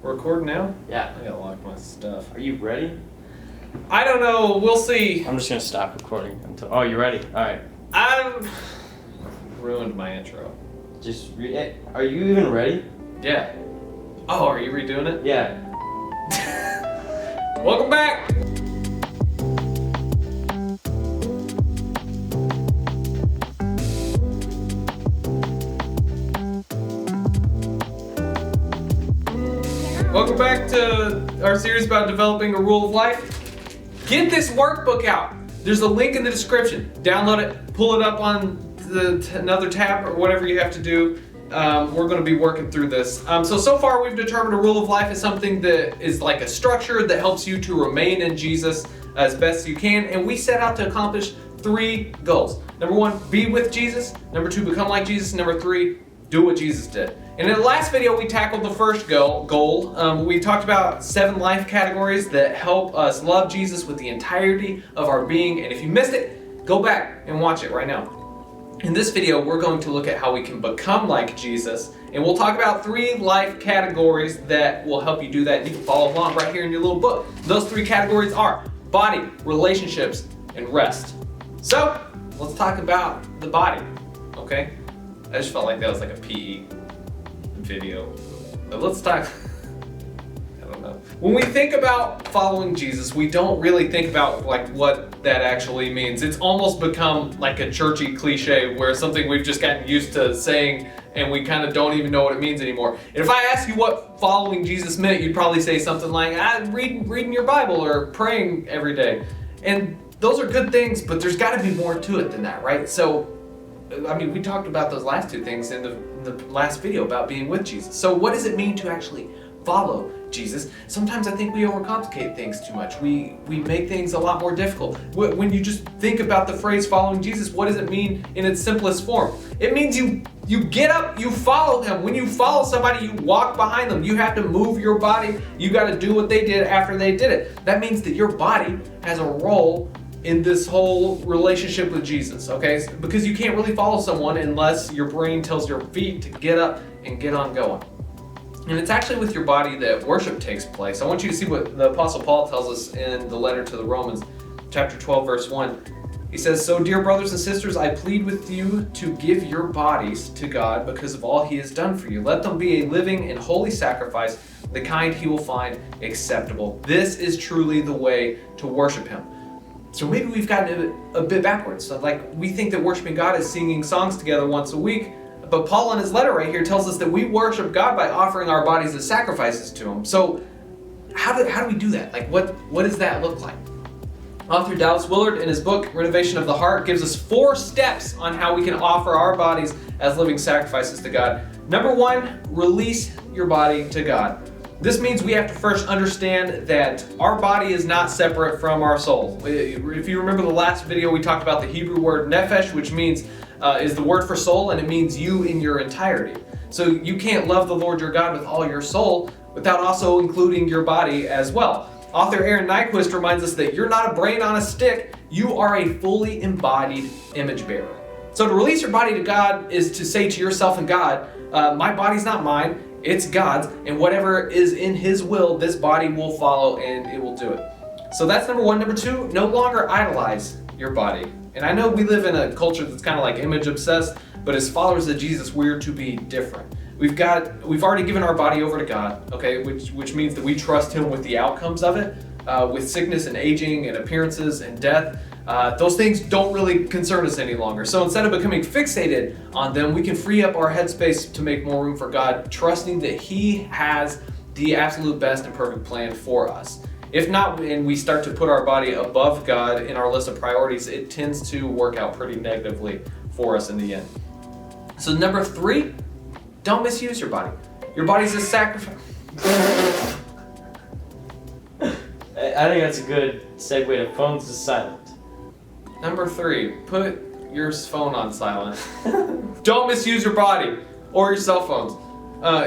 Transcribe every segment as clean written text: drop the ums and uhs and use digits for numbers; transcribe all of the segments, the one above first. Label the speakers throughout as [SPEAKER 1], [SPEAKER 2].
[SPEAKER 1] We're recording now?
[SPEAKER 2] Yeah.
[SPEAKER 1] I gotta lock my stuff.
[SPEAKER 2] Are you ready?
[SPEAKER 1] I don't know. We'll see.
[SPEAKER 2] I'm just gonna stop recording until. Oh, you ready? All right.
[SPEAKER 1] I've ruined my intro.
[SPEAKER 2] Are you even ready?
[SPEAKER 1] Yeah. Oh, are you redoing it?
[SPEAKER 2] Yeah.
[SPEAKER 1] Welcome back. Welcome back to our series about developing a rule of life. Get this workbook out. There's a link in the description. Download it, pull it up on another tab or whatever you have to do. We're going to be working through this. So far we've determined a rule of life is something that is like a structure that helps you to remain in Jesus as best you can. And we set out to accomplish 3 goals. Number 1, be with Jesus. Number 2, become like Jesus. Number 3, do what Jesus did. And in the last video, we tackled the first goal. We talked about 7 life categories that help us love Jesus with the entirety of our being. And if you missed it, go back and watch it right now. In this video, we're going to look at how we can become like Jesus. And we'll talk about 3 life categories that will help you do that. And you can follow along right here in your little book. Those 3 categories are body, relationships, and rest. So, let's talk about the body, okay? I just felt like that was like a PE video. But let's talk, I don't know. When we think about following Jesus, we don't really think about like what that actually means. It's almost become like a churchy cliche where something we've just gotten used to saying and we kind of don't even know what it means anymore. And if I ask you what following Jesus meant, you'd probably say something like, reading your Bible or praying every day. And those are good things, but there's got to be more to it than that, right? So I mean, we talked about those last 2 things in the last video about being with Jesus. So what does it mean to actually follow Jesus? Sometimes I think we overcomplicate things too much. We make things a lot more difficult. When you just think about the phrase following Jesus, what does it mean in its simplest form? It means you get up, you follow him. When you follow somebody, you walk behind them. You have to move your body. You got to do what they did after they did it. That means that your body has a role in this whole relationship with Jesus, okay? Because you can't really follow someone unless your brain tells your feet to get up and get on going. And it's actually with your body that worship takes place. I want you to see what the Apostle Paul tells us in the letter to the Romans, chapter 12, verse 1. He says, "So dear brothers and sisters, I plead with you to give your bodies to God because of all he has done for you. Let them be a living and holy sacrifice, the kind he will find acceptable. This is truly the way to worship him." So maybe we've gotten a bit backwards. So like we think that worshiping God is singing songs together once a week, but Paul in his letter right here tells us that we worship God by offering our bodies as sacrifices to him. So how do we do that? Like what does that look like? Author Dallas Willard in his book Renovation of the Heart gives us 4 steps on how we can offer our bodies as living sacrifices to God. Number 1, release your body to God. This means we have to first understand that our body is not separate from our soul. If you remember the last video, we talked about the Hebrew word nephesh, which means is the word for soul, and it means you in your entirety. So you can't love the Lord your God with all your soul without also including your body as well. Author Aaron Nyquist reminds us that you're not a brain on a stick, you are a fully embodied image bearer. So to release your body to God is to say to yourself and God, my body's not mine, it's God's, and whatever is in his will, this body will follow and it will do it. So that's number 1. Number 2, no longer idolize your body. And I know we live in a culture that's kind of like image obsessed, but as followers of Jesus, we're to be different. We've already given our body over to God, okay, which means that we trust him with the outcomes of it, with sickness and aging and appearances and death. Those things don't really concern us any longer. So instead of becoming fixated on them, we can free up our headspace to make more room for God, trusting that he has the absolute best and perfect plan for us. If not, and we start to put our body above God in our list of priorities, it tends to work out pretty negatively for us in the end. So number 3, don't misuse your body. Your body's a sacrifice.
[SPEAKER 2] I think that's a good segue to phones to silent.
[SPEAKER 1] Number 3, put your phone on silent. Don't misuse your body or your cell phones.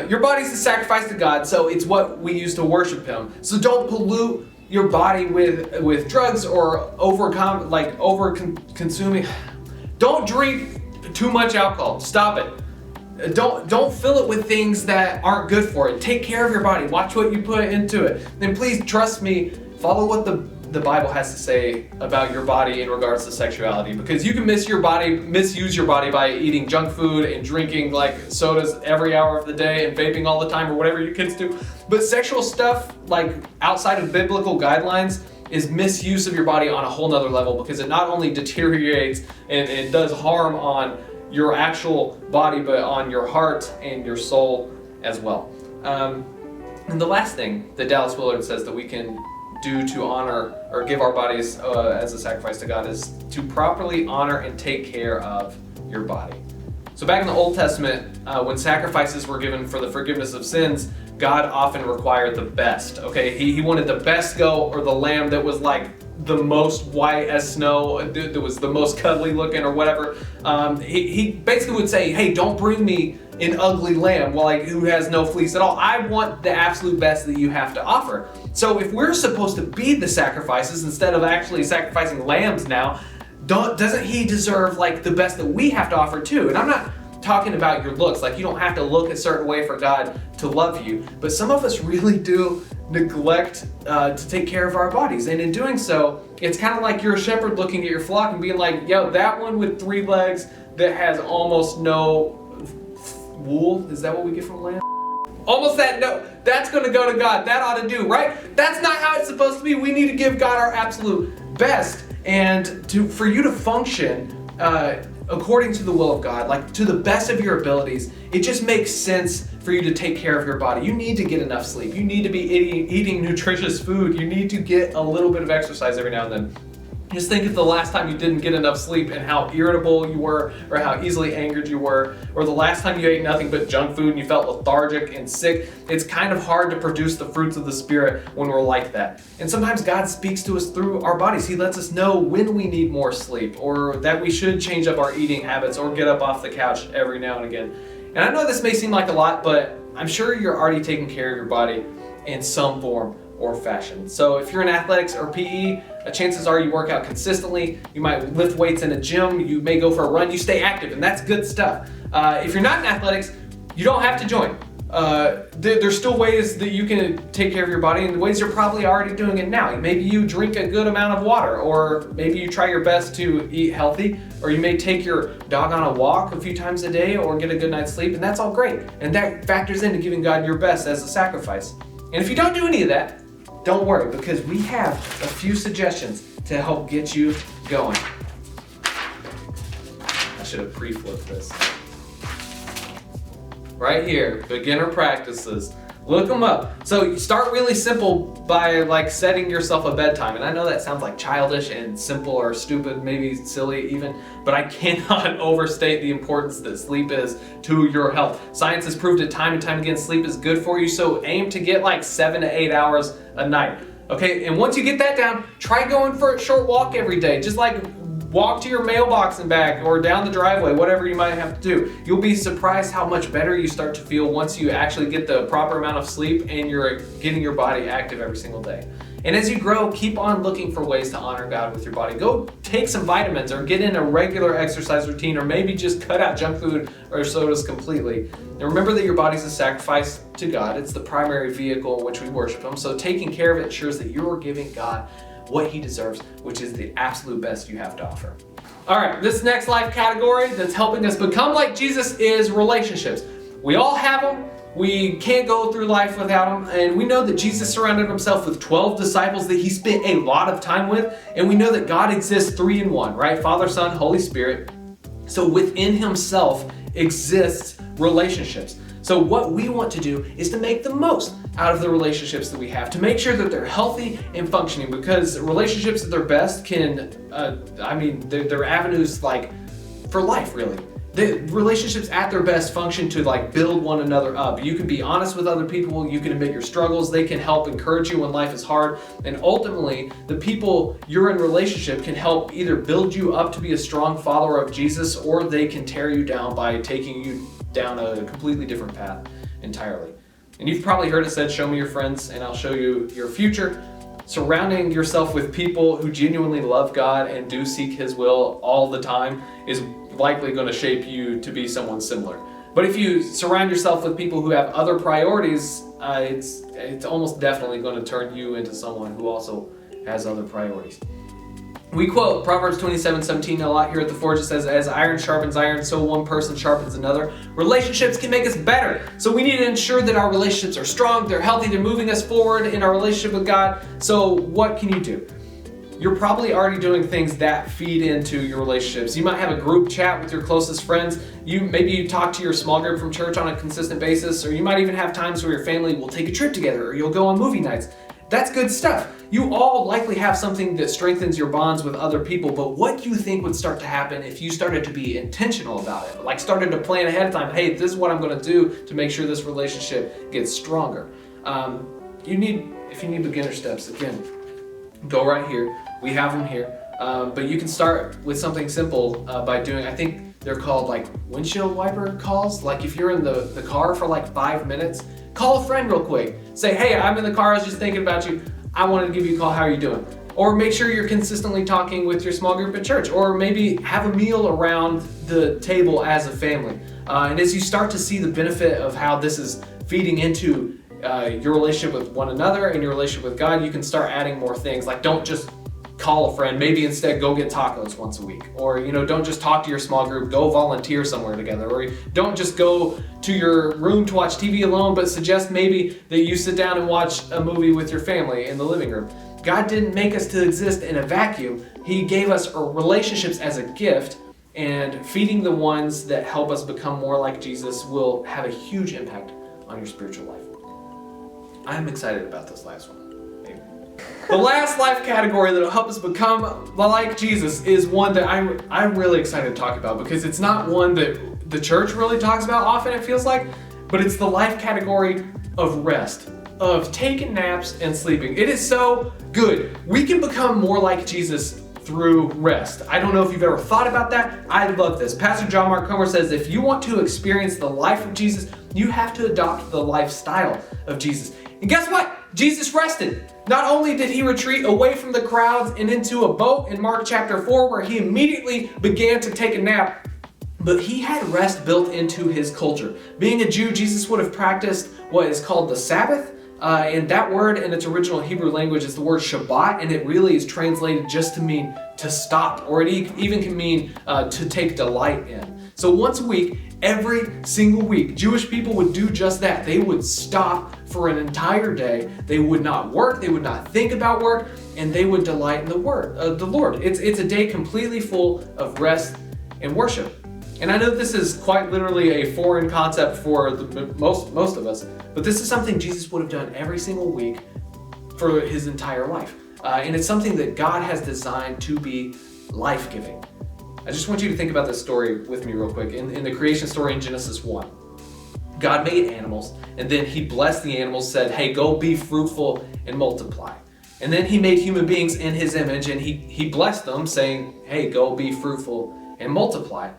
[SPEAKER 1] Your body's a sacrifice to God, so it's what we use to worship him. So don't pollute your body with drugs or over consuming. Don't drink too much alcohol. Stop it. Don't fill it with things that aren't good for it. Take care of your body. Watch what you put into it. And please trust me, follow what the Bible has to say about your body in regards to sexuality, because you can misuse your body by eating junk food and drinking like sodas every hour of the day and vaping all the time or whatever your kids do. But sexual stuff, like outside of biblical guidelines, is misuse of your body on a whole nother level, because it not only deteriorates and it does harm on your actual body, but on your heart and your soul as well. And the last thing that Dallas Willard says that we can do to honor or give our bodies as a sacrifice to God is to properly honor and take care of your body. So back in the Old Testament, when sacrifices were given for the forgiveness of sins, God often required the best. Okay, he wanted the best goat or the lamb that was like the most white as snow, that was the most cuddly looking or whatever. He basically would say, hey, don't bring me an ugly lamb who has no fleece at all. I want the absolute best that you have to offer. So if we're supposed to be the sacrifices instead of actually sacrificing lambs now, doesn't he deserve like the best that we have to offer too? And I'm not talking about your looks, like you don't have to look a certain way for God to love you, but some of us really do neglect to take care of our bodies, and in doing so, it's kind of like you're a shepherd looking at your flock and being like, yo, that one with 3 legs that has almost no wool, is that what we get from a lamb? Almost that, no, that's gonna go to God, that ought to do, right? That's not how it's supposed to be. We need to give God our absolute best, and for you to function according to the will of God, like to the best of your abilities, it just makes sense for you to take care of your body. You need to get enough sleep. You need to be eating nutritious food. You need to get a little bit of exercise every now and then. Just think of the last time you didn't get enough sleep and how irritable you were, or how easily angered you were, or the last time you ate nothing but junk food and you felt lethargic and sick. It's kind of hard to produce the fruits of the Spirit when we're like that. And sometimes God speaks to us through our bodies. He lets us know when we need more sleep, or that we should change up our eating habits, or get up off the couch every now and again. And I know this may seem like a lot, but I'm sure you're already taking care of your body in some form or fashion. So if you're in athletics or PE, chances are you work out consistently. You might lift weights in a gym. You may go for a run. You stay active, and that's good stuff. If you're not in athletics, you don't have to join. There's still ways that you can take care of your body, and ways you're probably already doing it now. Maybe you drink a good amount of water, or maybe you try your best to eat healthy, or you may take your dog on a walk a few times a day, or get a good night's sleep, and that's all great. And that factors into giving God your best as a sacrifice. And if you don't do any of that, don't worry, because we have a few suggestions to help get you going. I should have pre-flipped this. Right here, beginner practices. Look them up. So you start really simple by setting yourself a bedtime. And I know that sounds like childish and simple or stupid, maybe silly even, but I cannot overstate the importance that sleep is to your health. Science has proved it time and time again, sleep is good for you, so aim to get 7 to 8 hours a night. Okay, and once you get that down, try going for a short walk every day. Just walk to your mailbox and back, or down the driveway, whatever you might have to do. You'll be surprised how much better you start to feel once you actually get the proper amount of sleep and you're getting your body active every single day. And as you grow, keep on looking for ways to honor God with your body. Go take some vitamins, or get in a regular exercise routine, or maybe just cut out junk food or sodas completely. And remember that your body's a sacrifice to God. It's the primary vehicle in which we worship Him. So taking care of it ensures that you're giving God what He deserves, which is the absolute best you have to offer. All right, this next life category that's helping us become like Jesus is relationships. We all have them. We can't go through life without them. And we know that Jesus surrounded Himself with 12 disciples that He spent a lot of time with. And we know that God exists 3 in 1, right? Father, Son, Holy Spirit. So within Himself exists relationships. So what we want to do is to make the most out of the relationships that we have, to make sure that they're healthy and functioning, because relationships at their best can, they're avenues for life, really. The relationships at their best function to build one another up. You can be honest with other people, you can admit your struggles, they can help encourage you when life is hard, and ultimately the people you're in relationship can help either build you up to be a strong follower of Jesus, or they can tear you down by taking you down a completely different path entirely. And you've probably heard it said, show me your friends and I'll show you your future. Surrounding yourself with people who genuinely love God and do seek His will all the time is likely going to shape you to be someone similar. But if you surround yourself with people who have other priorities, it's almost definitely going to turn you into someone who also has other priorities. We quote Proverbs 27:17 a lot here at the Forge. It says, as iron sharpens iron, so one person sharpens another. Relationships can make us better. So we need to ensure that our relationships are strong, they're healthy, they're moving us forward in our relationship with God. So what can you do? You're probably already doing things that feed into your relationships. You might have a group chat with your closest friends. Maybe you talk to your small group from church on a consistent basis, or you might even have times where your family will take a trip together, or you'll go on movie nights. That's good stuff. You all likely have something that strengthens your bonds with other people, but what do you think would start to happen if you started to be intentional about it? Like started to plan ahead of time, hey, this is what I'm gonna do to make sure this relationship gets stronger. If you need beginner steps, again, go right here. We have them here. But you can start with something simple by doing, I think they're called like windshield wiper calls. Like if you're in the car for like 5 minutes, call a friend real quick. Say, hey, I'm in the car, I was just thinking about you. I wanted to give you a call, how are you doing? Or make sure you're consistently talking with your small group at church. Or maybe have a meal around the table as a family. And as you start to see the benefit of how this is feeding into your relationship with one another and your relationship with God, you can start adding more things. Like don't just call a friend, maybe instead go get tacos once a week. Or don't just talk to your small group, go volunteer somewhere together. Or don't just go to your room to watch TV alone, but suggest maybe that you sit down and watch a movie with your family in the living room. God didn't make us to exist in a vacuum. He gave us our relationships as a gift, and feeding the ones that help us become more like Jesus will have a huge impact on your spiritual life. I'm excited about this last one. The last life category that will help us become like Jesus is one that I'm really excited to talk about, because it's not one that the church really talks about often, it feels like, but it's the life category of rest, of taking naps and sleeping. It is so good. We can become more like Jesus through rest. I don't know if you've ever thought about that. I love this. Pastor John Mark Comer says, if you want to experience the life of Jesus, you have to adopt the lifestyle of Jesus. And guess what? Jesus rested. Not only did he retreat away from the crowds and into a boat in Mark chapter 4, where he immediately began to take a nap, but he had rest built into his culture. Being a Jew, Jesus would have practiced what is called the Sabbath, and that word in its original Hebrew language is the word Shabbat, and it really is translated just to mean to stop, or it even can mean to take delight in. So once a week, every single week, Jewish people would do just that. They would stop for an entire day. They would not work, they would not think about work, and they would delight in the Lord. It's a day completely full of rest and worship. And I know this is quite literally a foreign concept for most of us, but this is something Jesus would have done every single week for his entire life. And it's something that God has designed to be life-giving. I just want you to think about this story with me real quick. In the creation story in Genesis 1, God made animals, and then he blessed the animals, said, hey, go be fruitful and multiply. And then he made human beings in his image, and he blessed them, saying, hey, go be fruitful and multiply.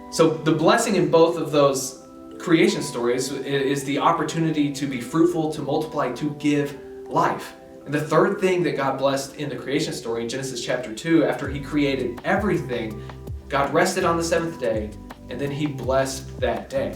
[SPEAKER 1] So the blessing in both of those creation stories is the opportunity to be fruitful, to multiply, to give life. And the third thing that God blessed in the creation story in Genesis chapter 2, after he created everything, God rested on the seventh day, and then he blessed that day.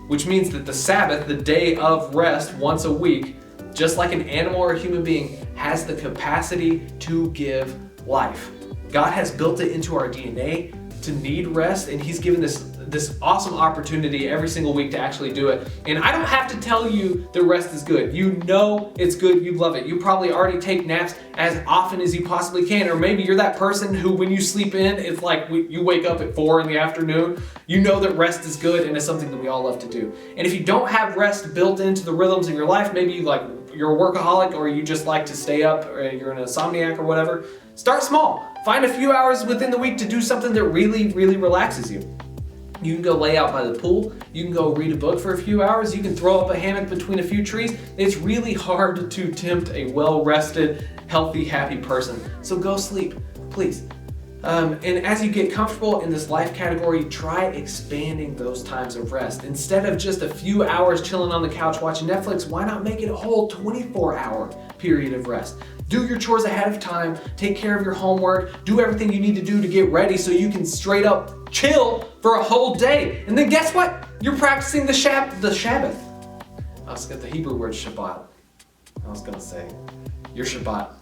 [SPEAKER 1] Which means that the Sabbath, the day of rest once a week, just like an animal or a human being, has the capacity to give life. God has built it into our DNA to need rest, and he's given this awesome opportunity every single week to actually do it. And I don't have to tell you that rest is good. You know it's good, you love it. You probably already take naps as often as you possibly can, or maybe you're that person who when you sleep in, it's like you wake up at 4 in the afternoon. You know that rest is good, and it's something that we all love to do. And if you don't have rest built into the rhythms of your life, maybe you're a workaholic, or you just like to stay up, or you're an insomniac or whatever, start small. Find a few hours within the week to do something that really, really relaxes you. You can go lay out by the pool. You can go read a book for a few hours. You can throw up a hammock between a few trees. It's really hard to tempt a well-rested, healthy, happy person. So go sleep, please. And as you get comfortable in this life category, try expanding those times of rest. Instead of just a few hours chilling on the couch watching Netflix, why not make it a whole 24-hour period of rest? Do your chores ahead of time, take care of your homework, do everything you need to do to get ready so you can straight up chill for a whole day. And then guess what? You're practicing the Shabbath. I was got the Hebrew word Shabbat. I was gonna say, you're Shabbat.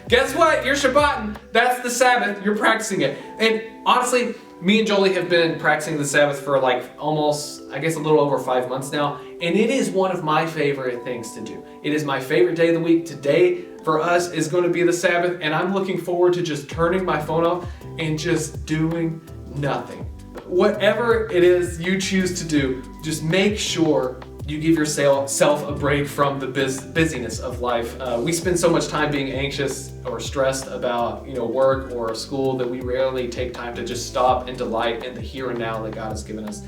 [SPEAKER 1] Guess what? You're Shabbating. That's the Sabbath. You're practicing it. And honestly, me and Jolie have been practicing the Sabbath for like almost, I guess, a little over 5 months now. And it is one of my favorite things to do. It is my favorite day of the week. Today, for us, is going to be the Sabbath. And I'm looking forward to just turning my phone off and just doing nothing. Whatever it is you choose to do, just make sure you give yourself a break from the busyness of life. We spend so much time being anxious or stressed about work or school that we rarely take time to just stop and delight in the here and now that God has given us.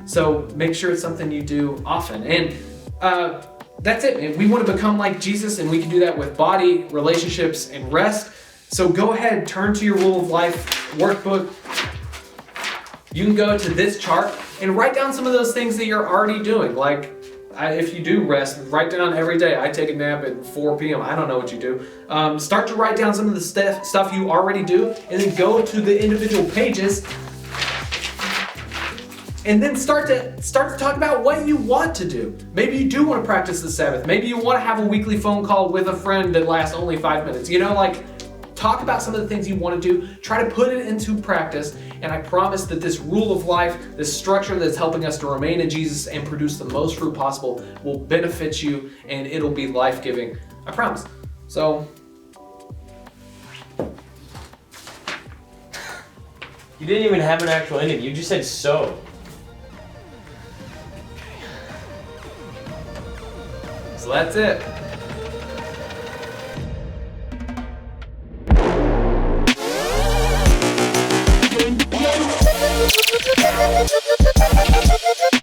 [SPEAKER 1] So make sure it's something you do often. And that's it. And we want to become like Jesus, and we can do that with body, relationships, and rest. So go ahead, turn to your Rule of Life workbook. You can go to this chart and write down some of those things that you're already doing. Like, if you do rest, write down every day. I take a nap at 4 p.m. I don't know what you do. Start to write down some of the stuff you already do, and then go to the individual pages, and then start to talk about what you want to do. Maybe you do want to practice the Sabbath. Maybe you want to have a weekly phone call with a friend that lasts only 5 minutes. Talk about some of the things you want to do. Try to put it into practice. And I promise that this rule of life, this structure that's helping us to remain in Jesus and produce the most fruit possible, will benefit you, and it'll be life-giving. I promise. So,
[SPEAKER 2] you didn't even have an actual ending. You just said so.
[SPEAKER 1] So that's it.
[SPEAKER 3] Thank you.